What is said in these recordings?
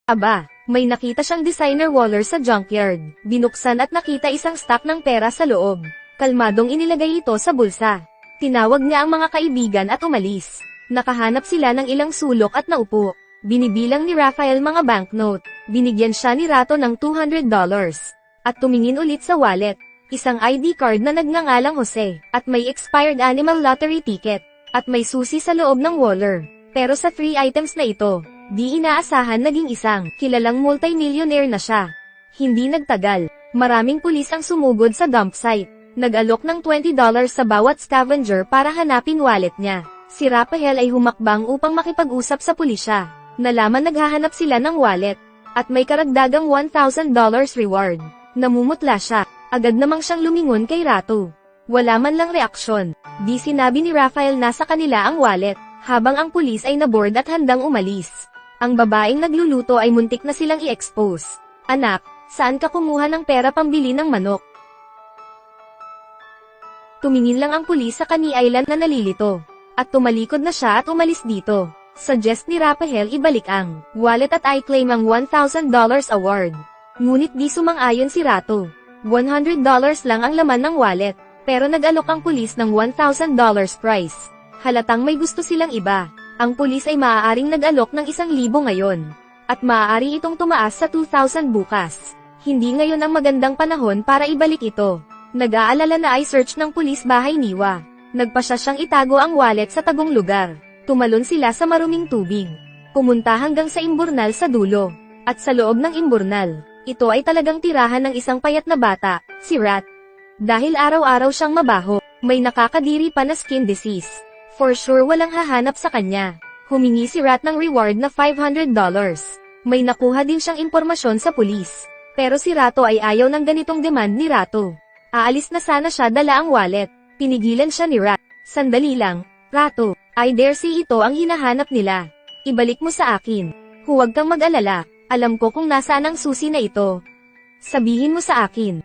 Aba, may nakita siyang designer waller sa junkyard. Binuksan at nakita isang stack ng pera sa loob. Kalmadong inilagay ito sa bulsa. Tinawag niya ang mga kaibigan at umalis. Nakahanap sila ng ilang sulok at naupo. Binibilang ni Rafael mga banknote. Binigyan siya ni Rato ng $200. At tumingin ulit sa wallet. Isang ID card na nagngangalang Jose. At may expired animal lottery ticket. At may susi sa loob ng waller. Pero sa 3 items na ito, di inaasahan naging isang kilalang multimillionaire na siya. Hindi nagtagal, maraming pulis ang sumugod sa dump site. Nag-alok ng $20 sa bawat scavenger para hanapin wallet niya. Si Rafael ay humakbang upang makipag-usap sa pulisya. Nalaman naghahanap sila ng wallet. At may karagdagang $1,000 reward. Namumutla siya. Agad namang siyang lumingon kay Rato. Wala man lang reaksyon. Di sinabi ni Rafael na sa kanila ang wallet. Habang ang pulis ay naboard at handang umalis. Ang babaeng nagluluto ay muntik na silang i-expose. Anak, saan ka kumuha ng pera pambili ng manok? Tumingin lang ang pulis sa Kani Island na nalilito. At tumalikod na siya at umalis dito. Suggest ni Rafael ibalik ang wallet at i-claim ang $1,000 award. Ngunit di sumang-ayon si Rato. $100 lang ang laman ng wallet. Pero nag-alok ang pulis ng $1,000 prize. Halatang may gusto silang iba. Ang pulis ay maaaring nag-alok ng 1,000 ngayon. At maaari itong tumaas sa 2,000 bukas. Hindi ngayon ang magandang panahon para ibalik ito. Nag-aalala na ay search ng pulis bahay niwa. Nagpasya siyang itago ang wallet sa tagong lugar. Tumalon sila sa maruming tubig. Pumunta hanggang sa imburnal sa dulo. At sa loob ng imburnal, ito ay talagang tirahan ng isang payat na bata, si Rat. Dahil araw-araw siyang mabaho, may nakakadiri pa na skin disease. For sure walang hahanap sa kanya. Humingi si Rat ng reward na $500. May nakuha din siyang impormasyon sa pulis. Pero si Rato ay ayaw ng ganitong demand ni Rato. Aalis na sana siya dala ang wallet. Pinigilan siya ni Rat. Sandali lang, Rato, I dare say ito ang hinahanap nila. Ibalik mo sa akin. Huwag kang mag-alala, alam ko kung nasaan ang susi na ito. Sabihin mo sa akin.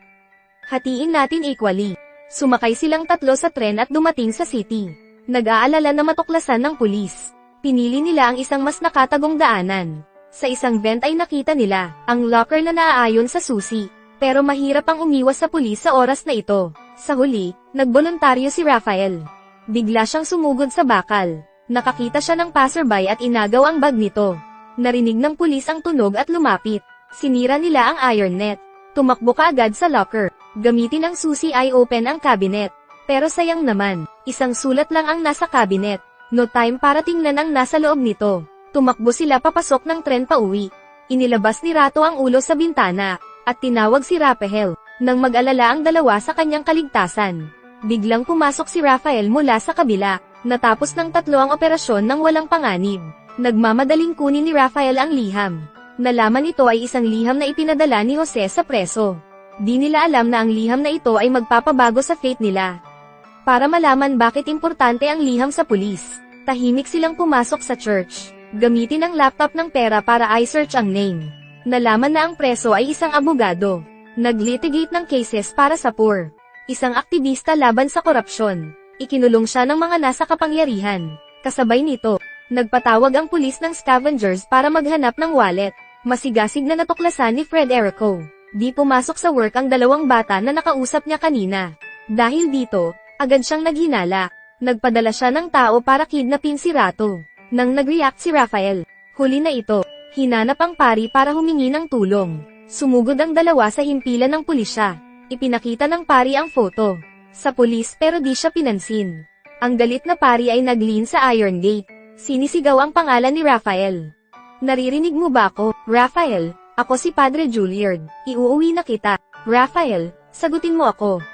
Hatiin natin equally. Sumakay silang tatlo sa tren at dumating sa city. Nag-aalala na matuklasan ng pulis. Pinili nila ang isang mas nakatagong daanan. Sa isang vent ay nakita nila ang locker na naaayon sa susi. Pero mahirap ang umiwas sa pulis sa oras na ito. Sa huli, nagboluntaryo si Rafael. Bigla siyang sumugod sa bakal. Nakakita siya ng passerby at inagaw ang bag nito. Narinig ng pulis ang tunog at lumapit. Sinira nila ang iron net. Tumakbo kaagad sa locker. Gamitin ang susi ay open ang cabinet. Pero sayang naman, isang sulat lang ang nasa cabinet. No time para tingnan ang nasa loob nito. Tumakbo sila papasok ng tren pauwi. Inilabas ni Rato ang ulo sa bintana, at tinawag si Rafael. Nang mag-alala ang dalawa sa kanyang kaligtasan. Biglang pumasok si Rafael mula sa kabila. Natapos ng 3 ang operasyon ng walang panganib. Nagmamadaling kunin ni Rafael ang liham. Nalaman ito ay isang liham na ipinadala ni Jose sa preso. Di nila alam na ang liham na ito ay magpapabago sa fate nila. Para malaman bakit importante ang liham sa pulis, tahimik silang pumasok sa church. Gamitin ang laptop ng pera para i-search ang name. Nalaman na ang preso ay isang abogado. Nag-litigate ng cases para sa poor. Isang aktivista laban sa korupsyon. Ikinulong siya ng mga nasa kapangyarihan. Kasabay nito, nagpatawag ang pulis ng scavengers para maghanap ng wallet. Masigasig na natuklasan ni Fred Erico. Di pumasok sa work ang 2 bata na nakausap niya kanina. Dahil dito, agad siyang naghinala. Nagpadala siya ng tao para kidnapin si Rato. Nang nag-react si Rafael, huli na ito. Hinanap ang pari para humingi ng tulong. Sumugod ang 2 sa himpilan ng pulisya. Ipinakita ng pari ang photo sa pulis pero di siya pinansin. Ang galit na pari ay naglin sa Iron Gate. Sinisigaw ang pangalan ni Rafael. Naririnig mo ba ako, Rafael? Ako si Padre Juliard. Iuuwi na kita. Rafael, sagutin mo ako.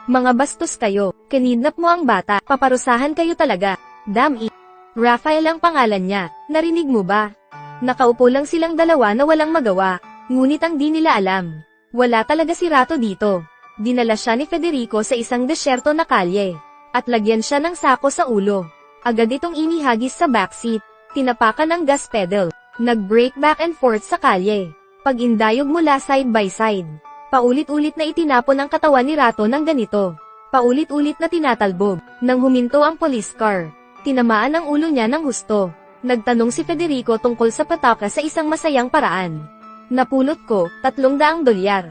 Mga bastos kayo. Kinidnap mo ang bata. Paparusahan kayo talaga. Damn it. Rafael ang pangalan niya. Narinig mo ba? Nakaupo lang silang 2 na walang magawa. Ngunit ang di nila alam. Wala talaga si Rato dito. Dinala siya ni Federico sa isang desyerto na kalye. At lagyan siya ng sako sa ulo. Agad itong inihagis sa backseat. Tinapakan ng gas pedal. Nag-brake back and forth sa kalye. Pag-indayog mula side by side. Paulit-ulit na itinapon ang katawan ni Rato ng ganito. Paulit-ulit na tinatalbog. Nang huminto ang police car. Tinamaan ang ulo niya ng husto. Nagtanong si Federico tungkol sa pataka sa isang masayang paraan. Napulot ko, 300 dolyar.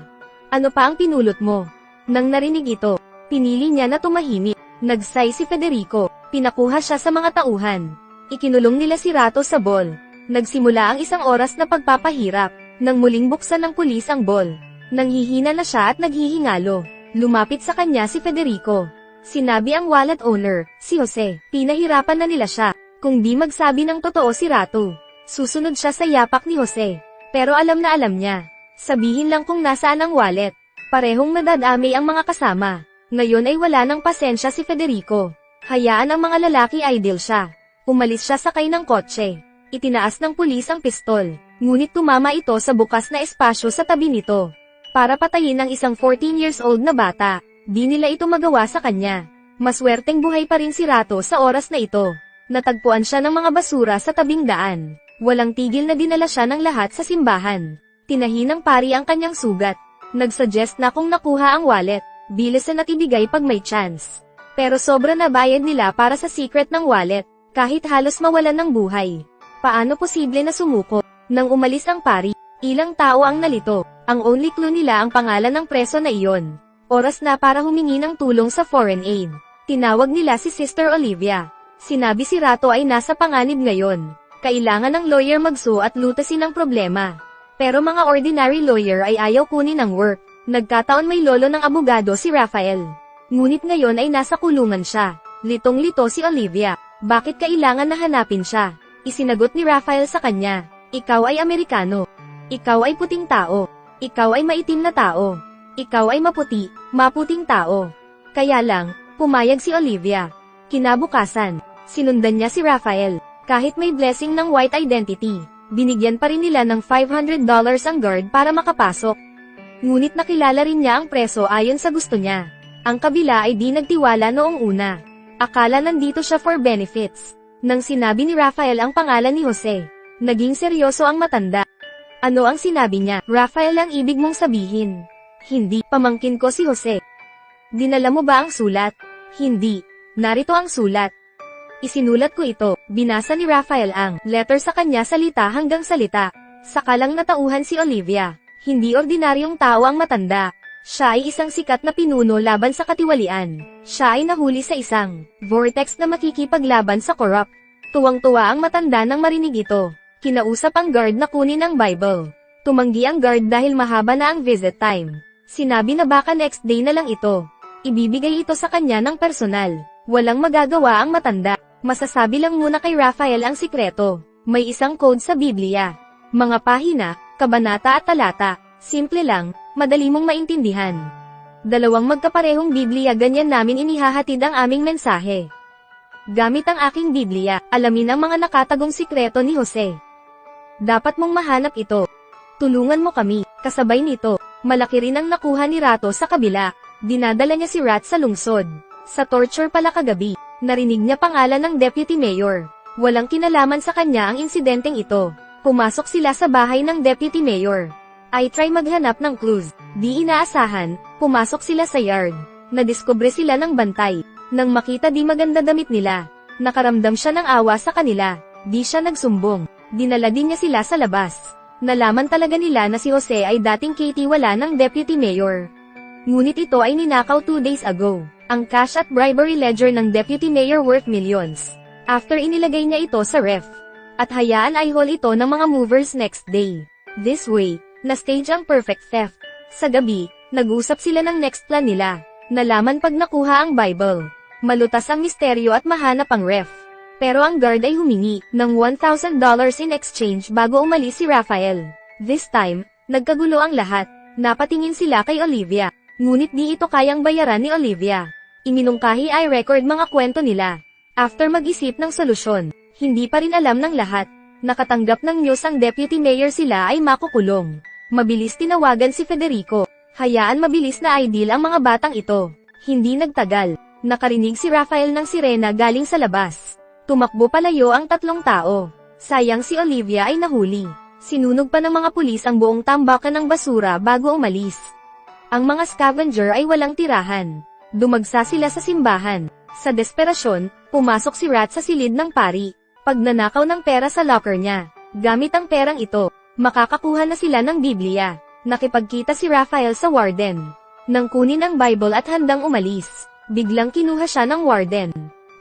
Ano pa ang pinulot mo? Nang narinig ito, pinili niya na tumahimik. Nagsay si Federico, pinakuha siya sa mga tauhan. Ikinulong nila si Rato sa ball. Nagsimula ang isang oras na pagpapahirap. Nang muling buksan ng pulis ang ball. Nanghihina na siya at naghihingalo. Lumapit sa kanya si Federico. Sinabi ang wallet owner, si Jose. Pinahirapan na nila siya. Kung di magsabi ng totoo si Rato, susunod siya sa yapak ni Jose. Pero alam na alam niya. Sabihin lang kung nasaan ang wallet. Parehong nadadamay ang mga kasama. Ngayon ay wala ng pasensya si Federico. Hayaan ang mga lalaki idle siya. Umalis siya sakay ng kotse. Itinaas ng pulis ang pistol. Ngunit tumama ito sa bukas na espasyo sa tabi nito. Para patayin ang isang 14 years old na bata. Di nila ito magawa sa kanya. Maswerteng buhay pa rin si Rato sa oras na ito. Natagpuan siya ng mga basura sa tabing daan. Walang tigil na dinala siya ng lahat sa simbahan. Tinahi ng pari ang kanyang sugat. Nagsuggest na kung nakuha ang wallet, bilisan at ibigay pag may chance. Pero sobra na bayad nila para sa secret ng wallet, kahit halos mawalan ng buhay. Paano posible na sumuko? Nang umalis ang pari, ilang tao ang nalito. Ang only clue nila ang pangalan ng preso na iyon. Oras na para humingi ng tulong sa foreign aid. Tinawag nila si Sister Olivia. Sinabi si Rato ay nasa panganib ngayon. Kailangan ng lawyer magsu at lutasin ang problema. Pero mga ordinary lawyer ay ayaw kunin ang work. Nagkataon may lolo ng abogado si Rafael. Ngunit ngayon ay nasa kulungan siya. Litong-lito si Olivia. Bakit kailangan na hanapin siya? Isinagot ni Rafael sa kanya. Ikaw ay Amerikano. Ikaw ay puting tao. Ikaw ay maitim na tao. Ikaw ay maputing tao. Kaya lang, pumayag si Olivia. Kinabukasan, sinundan niya si Rafael. Kahit may blessing ng white identity, binigyan pa rin nila ng $500 ang guard para makapasok. Ngunit nakilala rin niya ang preso ayon sa gusto niya. Ang kabila ay di nagtiwala noong una. Akala nandito siya for benefits. Nang sinabi ni Rafael ang pangalan ni Jose, naging seryoso ang matanda. Ano ang sinabi niya? Rafael, ang ibig mong sabihin? Hindi, pamangkin ko si Jose. Dinala mo ba ang sulat? Hindi. Narito ang sulat. Isinulat ko ito. Binasa ni Rafael ang letter sa kanya salita hanggang salita. Sakalang natauhan si Olivia. Hindi ordinaryong tao ang matanda. Siya ay isang sikat na pinuno laban sa katiwalian. Siya ay nahuli sa isang vortex na makikipaglaban sa corrupt. Tuwang-tuwa ang matanda nang marinig ito. Kinausap ang guard na kunin ang Bible. Tumanggi ang guard dahil mahaba na ang visit time. Sinabi na baka next day na lang ito. Ibibigay ito sa kanya ng personal. Walang magagawa ang matanda. Masasabi lang muna kay Rafael ang sikreto. May isang code sa Biblia. Mga pahina, kabanata at talata. Simple lang, madali mong maintindihan. Dalawang magkaparehong Biblia, ganyan namin inihahatid ang aming mensahe. Gamit ang aking Biblia, alamin ang mga nakatagong sikreto ni Jose. Dapat mong mahanap ito. Tulungan mo kami. Kasabay nito, malaki rin ang nakuha ni Rato sa kabila. Dinadala niya si Rat sa lungsod. Sa torture pala kagabi, narinig niya pangalan ng deputy mayor. Walang kinalaman sa kanya ang insidenteng ito. Pumasok sila sa bahay ng deputy mayor. I try maghanap ng clues. Di inaasahan, pumasok sila sa yard. Nadiskubre sila ng bantay. Nang makita di maganda damit nila, nakaramdam siya ng awa sa kanila. Di siya nagsumbong. Dinala din niya sila sa labas. Nalaman talaga nila na si Jose ay dating katiwala ng deputy mayor. Ngunit ito ay ninakaw 2 days ago. Ang cash at bribery ledger ng deputy mayor worth millions. After inilagay niya ito sa ref. At hayaan ay haul ito ng mga movers next day. This way, na-stage ang perfect theft. Sa gabi, nag-usap sila ng next plan nila. Nalaman pag nakuha ang Bible. Malutas ang misteryo at mahanap ang ref. Pero ang guard ay humingi ng $1,000 in exchange bago umalis si Rafael. This time, nagkagulo ang lahat. Napatingin sila kay Olivia. Ngunit di ito kayang bayaran ni Olivia. Iminungkahi ay record mga kwento nila. After mag-isip ng solusyon, hindi pa rin alam ng lahat. Nakatanggap ng news ang deputy mayor sila ay makukulong. Mabilis tinawagan si Federico. Hayaan mabilis na ideal ang mga batang ito. Hindi nagtagal. Nakarinig si Rafael ng sirena galing sa labas. Tumakbo palayo ang 3 tao. Sayang si Olivia ay nahuli. Sinunog pa ng mga pulis ang buong tambakan ng basura bago umalis. Ang mga scavenger ay walang tirahan. Dumagsa sila sa simbahan. Sa desperasyon, pumasok si Rat sa silid ng pari. pagnanakaw ng pera sa locker niya. Gamit ang perang ito, makakakuha na sila ng Biblia. Nakipagkita si Raphael sa warden. Nang kunin ang Bible at handang umalis, biglang kinuha siya ng warden.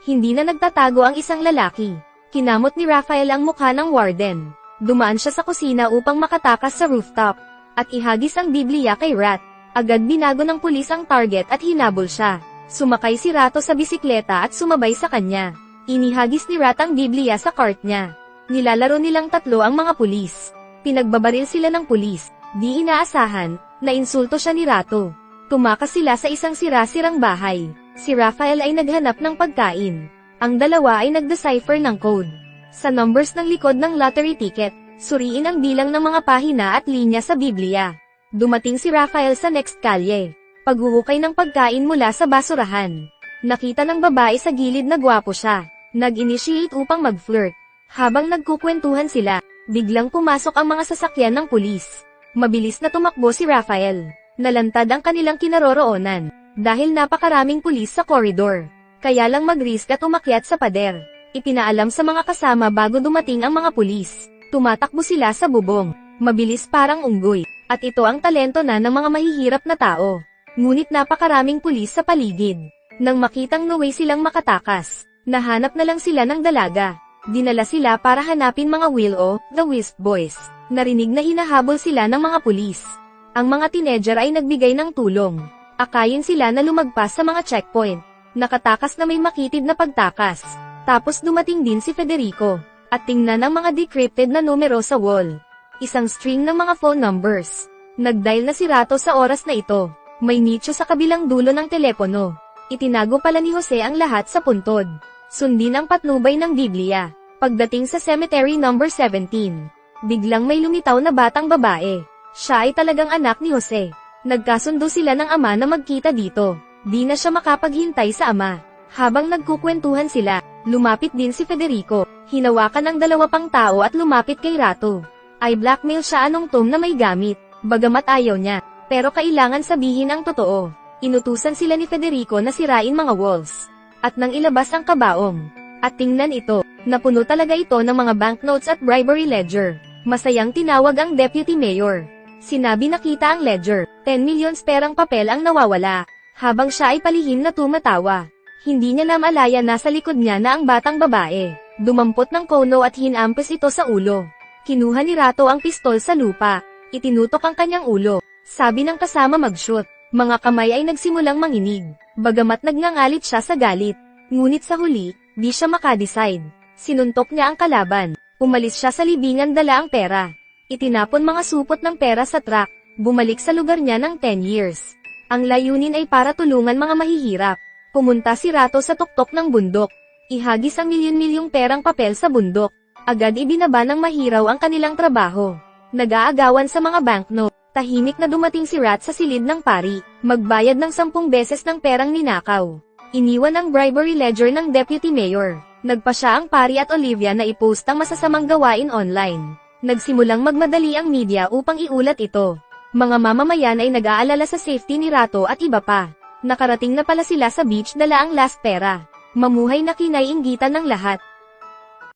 Hindi na nagtatago ang isang lalaki. Kinamot ni Raphael ang mukha ng warden. Dumaan siya sa kusina upang makatakas sa rooftop, at ihagis ang Biblia kay Rat. Agad binago ng pulis ang target at hinabol siya. Sumakay si Rato sa bisikleta at sumabay sa kanya. Inihagis ni Rat ang Biblia sa cart niya. Nilalaro nilang tatlo ang mga pulis. Pinagbabaril sila ng pulis. Di inaasahan, nainsulto siya ni Rato. Tumakas sila sa isang sira-sirang bahay. Si Raphael ay naghanap ng pagkain. Ang dalawa ay nag-decipher ng code. Sa numbers ng likod ng lottery ticket, suriin ang bilang ng mga pahina at linya sa Biblia. Dumating si Raphael sa next kalye. Paghuhukay ng pagkain mula sa basurahan. Nakita ng babae sa gilid na gwapo siya. Nag-initiate upang mag-flirt. Habang nagkukwentuhan sila, biglang pumasok ang mga sasakyan ng pulis. Mabilis na tumakbo si Raphael. Nalantad ang kanilang kinaroroonan, dahil napakaraming pulis sa koridor. Kaya lang mag-risk at umakyat sa pader. Ipinaalam sa mga kasama bago dumating ang mga pulis. Tumatakbo sila sa bubong, mabilis parang unggoy, at ito ang talento na ng mga mahihirap na tao. Ngunit napakaraming pulis sa paligid. Nang makitang no way silang makatakas, nahanap na lang sila ng dalaga. Dinala sila para hanapin mga Will-O, the Wisp Boys. Narinig na hinahabol sila ng mga pulis. Ang mga teenager ay nagbigay ng tulong. Akayin sila na lumagpas sa mga checkpoint. Nakatakas na may makitid na pagtakas. Tapos dumating din si Federico. At tingnan ang mga decrypted na numero sa wall. Isang string ng mga phone numbers. Nagdial na si Rato sa oras na ito. May nicho sa kabilang dulo ng telepono. Itinago pala ni Jose ang lahat sa puntod. Sundin ang patnubay ng Biblia. Pagdating sa cemetery number 17. Biglang may lumitaw na batang babae. Siya ay talagang anak ni Jose. Nagkasundo sila ng ama na magkita dito. Di na siya makapaghintay sa ama. Habang nagkukwentuhan sila, lumapit din si Federico. Hinawakan ng dalawa pang tao at lumapit kay Rato. Ay blackmail siya anong tom na may gamit. Bagamat ayaw niya, pero kailangan sabihin ang totoo. Inutusan sila ni Federico na sirain mga walls. At nang ilabas ang kabaong. At tingnan ito, napuno talaga ito ng mga banknotes at bribery ledger. Masayang tinawag ang deputy mayor. Sinabi nakita ang ledger, 10 million perang papel ang nawawala. Habang siya ay palihim na tumatawa. Hindi niya namalaya nasa likod niya na ang batang babae. Dumampot ng kono at hinampes ito sa ulo. Kinuha ni Rato ang pistol sa lupa. Itinutok ang kanyang ulo. Sabi ng kasama mag-shoot. Mga kamay ay nagsimulang manginig. Bagamat nagngangalit siya sa galit. Ngunit sa huli, di siya makadecide. Sinuntok niya ang kalaban. Umalis siya sa libingan dala ang pera. Itinapon mga supot ng pera sa truck. Bumalik sa lugar niya ng 10 years. Ang layunin ay para tulungan mga mahihirap. Pumunta si Rato sa tuktok ng bundok. Ihagis ang milyon-milyong perang papel sa bundok. Agad ibinaba ng mahiraw ang kanilang trabaho. Nag-aagawan sa mga banknote. Tahimik na dumating si Rat sa silid ng pari. Magbayad ng 10 beses ng perang ninakaw. Iniwan ang bribery ledger ng deputy mayor. Nagpa siya ang pari at Olivia na i-post ang masasamang gawain online. Nagsimulang magmadali ang media upang iulat ito. Mga mamamayan ay nag-aalala sa safety ni Rato at iba pa. Nakarating na pala sila sa beach dala ang last pera. Mamuhay na kinaiinggitan ng lahat.